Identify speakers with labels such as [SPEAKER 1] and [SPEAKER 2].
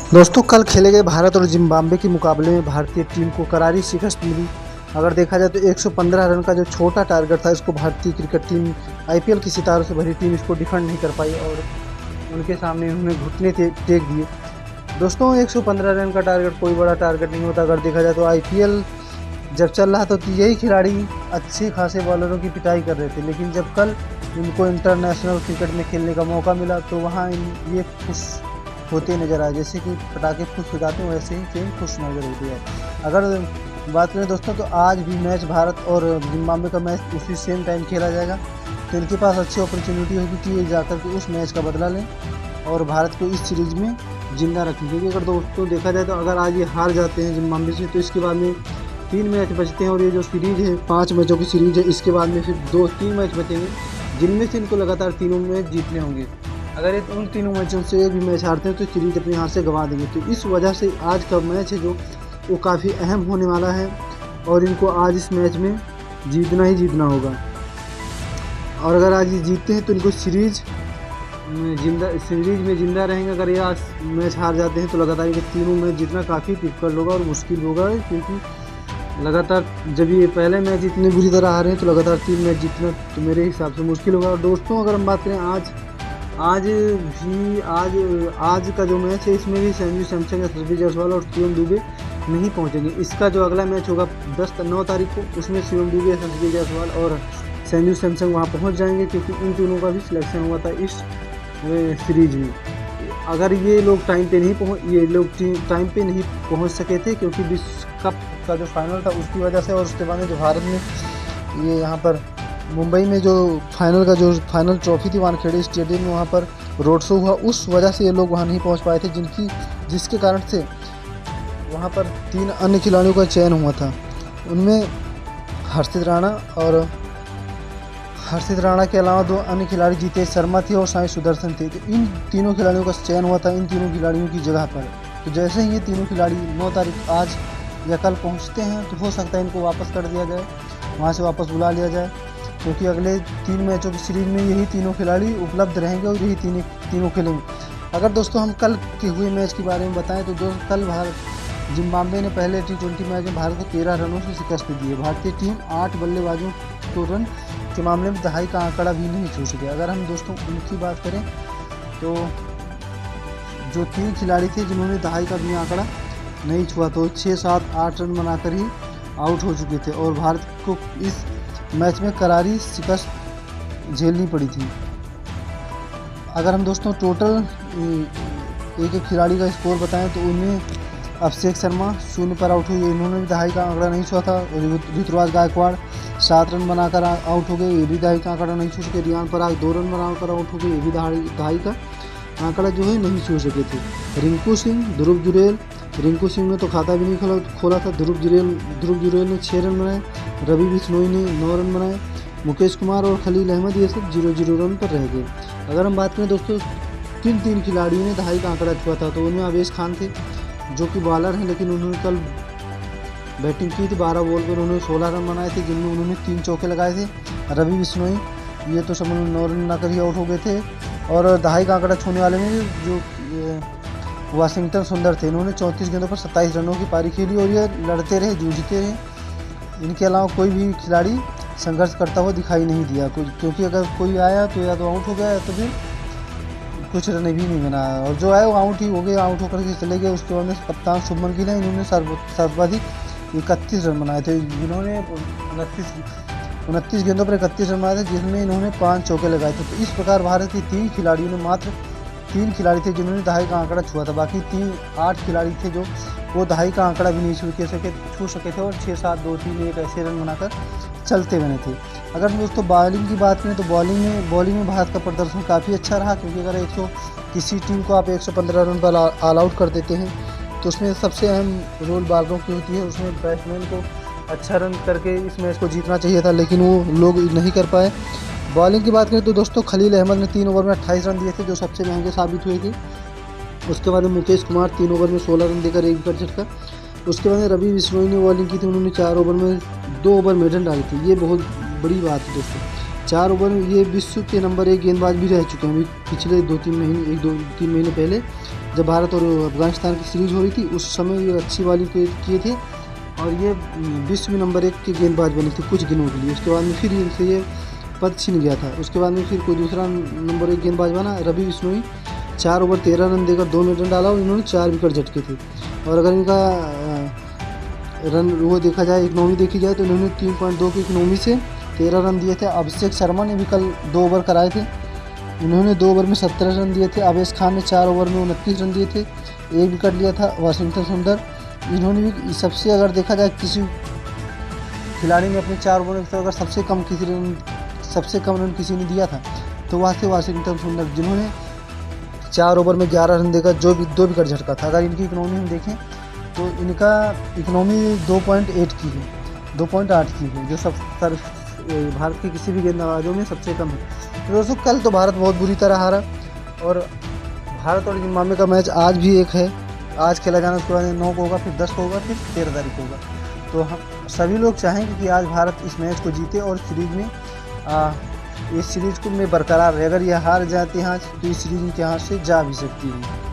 [SPEAKER 1] दोस्तों कल खेले गए भारत और जिम्बाब्वे के मुकाबले में भारतीय टीम को करारी शिकस्त मिली। अगर देखा जाए तो 115 रन का जो छोटा टारगेट था, इसको भारतीय क्रिकेट टीम आईपीएल की सितारों से भरी टीम इसको डिफेंड नहीं कर पाई और उनके सामने उन्होंने घुटने टेक दिए। दोस्तों 115 रन का टारगेट कोई बड़ा टारगेट नहीं होता। अगर देखा जाए तो आईपीएल जब चल रहा था तो यही खिलाड़ी अच्छे खासे बॉलरों की पिटाई कर रहे थे, लेकिन जब कल इनको इंटरनेशनल क्रिकेट में खेलने का मौका मिला तो वहाँ ये खुश होते नजर आए। जैसे कि पटाखे खुश हो जाते हैं वैसे ही टीम खुश नजर होती है। अगर बात करें दोस्तों तो आज भी मैच भारत और जिम्बाब्वे का मैच उसी सेम टाइम खेला जाएगा, तो इनके पास अच्छी अपॉर्चुनिटी होगी कि ये जाकर के उस मैच का बदला लें और भारत को इस सीरीज में जिंदा रखें। क्योंकि अगर दोस्तों देखा जाए तो अगर आज ये हार जाते हैं जिम्बाब्वे से तो इसके बाद में 3 मैच बचते हैं और ये जो सीरीज है 5 मैचों की सीरीज है, इसके बाद में फिर 2-3 मैच बचेंगे जिनमें से इनको लगातार तीनों मैच जीतने होंगे। अगर ये उन तीनों मैचों से एक भी मैच हारते हैं तो सीरीज अपने हाथ से गंवा देंगे। तो इस वजह से आज का मैच है जो वो काफ़ी अहम होने वाला है और इनको आज इस मैच में जीतना ही जीतना होगा। और अगर आज ये जीतते हैं तो इनको सीरीज में जिंदा रहेंगे। अगर ये आज मैच हार जाते हैं तो लगातार ये तीनों मैच जीतना काफ़ी डिफिकल्ट होगा और मुश्किल होगा, क्योंकि लगातार जब ये पहले मैच इतनी बुरी तरह हारे हैं तो लगातार 3 मैच जीतना तो मेरे हिसाब से मुश्किल होगा। और दोस्तों अगर हम बात करें आज का जो मैच है इसमें भी संजू सैमसन, यशस्वी जायसवाल और शिवम दुबे नहीं पहुंचेंगे। इसका जो अगला मैच होगा 9 तारीख को, उसमें शिवम दुबे, यशस्वी जायसवाल और संजू सैमसन वहां पहुंच जाएंगे, क्योंकि इन तीनों का भी सिलेक्शन हुआ था इस सीरीज में। अगर ये लोग टाइम पे नहीं पहुंच सके थे क्योंकि विश्व कप का जो फाइनल था उसकी वजह से, और उसके बाद में जो भारत में ये यहाँ पर मुंबई में जो फाइनल ट्रॉफी थी वानखेड़े स्टेडियम में वहाँ पर रोड शो हुआ, उस वजह से ये लोग वहाँ नहीं पहुँच पाए थे, जिसके कारण से वहाँ पर 3 अन्य खिलाड़ियों का चयन हुआ था। उनमें हर्षित राणा के अलावा 2 अन्य खिलाड़ी जीतेश शर्मा थे और साई सुदर्शन थे। तो इन तीनों खिलाड़ियों का चयन हुआ था इन तीनों खिलाड़ियों की जगह पर। तो जैसे ही ये तीनों खिलाड़ी 9 तारीख आज या कल पहुँचते हैं तो हो सकता है इनको वापस कर दिया जाए, वहाँ से वापस बुला लिया जाए, क्योंकि अगले 3 मैचों की सीरीज में यही तीनों खिलाड़ी उपलब्ध रहेंगे और यही तीनों खेलेंगे। अगर दोस्तों हम कल के हुए मैच के बारे में बताएं तो कल जिम्बाब्वे ने पहले T20 मैच में भारत को 13 रनों से शिकस्त दी है। भारतीय टीम 8 बल्लेबाजों को रन के मामले में दहाई का आंकड़ा भी नहीं छू सके। अगर हम दोस्तों उनकी बात करें तो जो 3 खिलाड़ी थे जिन्होंने दहाई का भी आंकड़ा नहीं छुआ, तो 6, 7, 8 रन बनाकर ही आउट हो चुके थे और भारत को इस मैच में करारी शिकस्त झेलनी पड़ी थी। अगर हम दोस्तों टोटल एक खिलाड़ी का स्कोर बताएं तो उनमें अभिषेक शर्मा 0 पर आउट हुए, इन्होंने भी दहाई का आंकड़ा नहीं छुआ था। ऋतुराज गायकवाड़ 7 रन बनाकर आउट हो गए, ये भी दहाई का आंकड़ा नहीं छू सके। रियान पराग 2 रन बनाकर आउट हो गए, ये भी दहाई का आंकड़ा जो है नहीं छू सके थे। रिंकू सिंह ने तो खाता भी नहीं खोला था। ध्रुव जुरेल ने 6 रन बनाए, रवि बिश्नोई ने 9 रन बनाए, मुकेश कुमार और खलील अहमद ये सब 0-0 रन पर रह गए। अगर हम बात करें दोस्तों किन 3 खिलाड़ियों ने दहाई का आंकड़ा छुआ था, तो उनमें अवेश खान थे जो कि बॉलर हैं, लेकिन उन्होंने कल बैटिंग की थी। 12 बॉल पर उन्होंने 16 रन बनाए थे, जिनमें उन्होंने 3 चौके लगाए थे। रवि बिश्नोई ये तो सब 9 रन बनाकर ही आउट हो गए थे। और दहाई का आंकड़ा छूने वाले में जो वाशिंगटन सुंदर थे, इन्होंने 34 गेंदों पर 27 रनों की पारी खेली और ये लड़ते रहे, जूझते रहे। इनके अलावा कोई भी खिलाड़ी संघर्ष करता हुआ दिखाई नहीं दिया, क्योंकि अगर कोई आया तो या तो आउट हो गया या तो फिर कुछ रन भी नहीं बनाया, और जो आया वो आउट ही हो गए, आउट होकर के चले गए। उसके बाद में कप्तान शुभमन गिल है, इन्होंने सर्वाधिक 31 रन बनाए थे, जिन्होंने 29 गेंदों पर 31 रन बनाए थे, जिसमें इन्होंने 5 चौके लगाए थे। तो इस प्रकार भारत के 3 खिलाड़ियों ने मात्र 3 खिलाड़ी थे जिन्होंने दहाई का आंकड़ा छुआ था। बाकी 8 खिलाड़ी थे जो वो दहाई का आंकड़ा भी नहीं छू सके थे और 6, 7, 2, 3, 1 ऐसे रन बनाकर चलते बने थे। अगर दोस्तों बॉलिंग की बात करें तो बॉलिंग में भारत का प्रदर्शन काफ़ी अच्छा रहा, क्योंकि अगर किसी टीम को आप 115 रन पर ऑल आउट कर देते हैं तो उसमें सबसे अहम रोल बॉलरों की होती है। उसमें बैट्समैन को अच्छा रन करके इस मैच को जीतना चाहिए था, लेकिन वो लोग नहीं कर पाए। बॉलिंग की बात करें तो दोस्तों खलील अहमद ने 3 ओवर में 28 रन दिए थे, जो सबसे महंगे साबित हुए थे। उसके बाद मुकेश कुमार 3 ओवर में 16 रन देकर 1 विकेट झटका। उसके बाद रवि बिश्नोई ने बॉलिंग की थी, उन्होंने 4 ओवर में 2 ओवर मेडन डाली थी। ये बहुत बड़ी बात है दोस्तों। 4 ओवर में ये विश्व के नंबर 1 गेंदबाज भी रह चुके हैं। अभी पिछले 2-3 महीने 1-2-3 महीने पहले जब भारत और अफगानिस्तान की सीरीज हो रही थी उस समय ये अच्छी बॉलिंग किए थे और ये विश्व में नंबर 1 के गेंदबाज बने थे कुछ दिनों के लिए। उसके बाद में फिर इनसे ये पद छीन गया था। उसके बाद में फिर कोई दूसरा नंबर 1 गेंदबाज बना, रवि बिश्नोई। 4 ओवर 13 रन देकर 2 रन डाला और इन्होंने 4 विकेट झटके थे। और अगर इनका रन वो देखा जाए, इकनॉमी देखी जाए, तो इन्होंने 3.2 की इकनॉमी से 13 रन दिए थे। अभिषेक शर्मा ने भी कल 2 ओवर कराए थे, इन्होंने 2 ओवर में 17 रन दिए थे। अवेश खान ने 4 ओवर में 29 रन दिए थे, 1 विकेट लिया था। वाशिंगटन सुंदर इन्होंने भी सबसे, अगर देखा जाए किसी खिलाड़ी ने अपने 4 ओवर में तो अगर सबसे कम रन किसी ने दिया था तो वह थे वाशिंगटन सुंदर, जिन्होंने 4 ओवर में 11 रन देकर 2 विकेट झटका था। अगर इनकी इकनॉमी हम देखें तो इनका इकनॉमी 2.8 की है, 2.8 की है, जो भारत के किसी भी गेंदबाजों में सबसे कम है। तो दोस्तों कल तो भारत बहुत बुरी तरह हारा और भारत और जिम्बाब्वे का मैच आज भी एक है, आज खेला जाना। उसके बाद 9 को होगा, फिर 10 को होगा, फिर 13 तारीख को होगा। तो हम सभी लोग चाहेंगे कि आज भारत इस मैच को जीते और सीरीज में इस सीरीज को में बरकरार रहे। अगर ये हार जाते हैं आज तो इस सीरीज इनके हाथ से जा भी सकती है।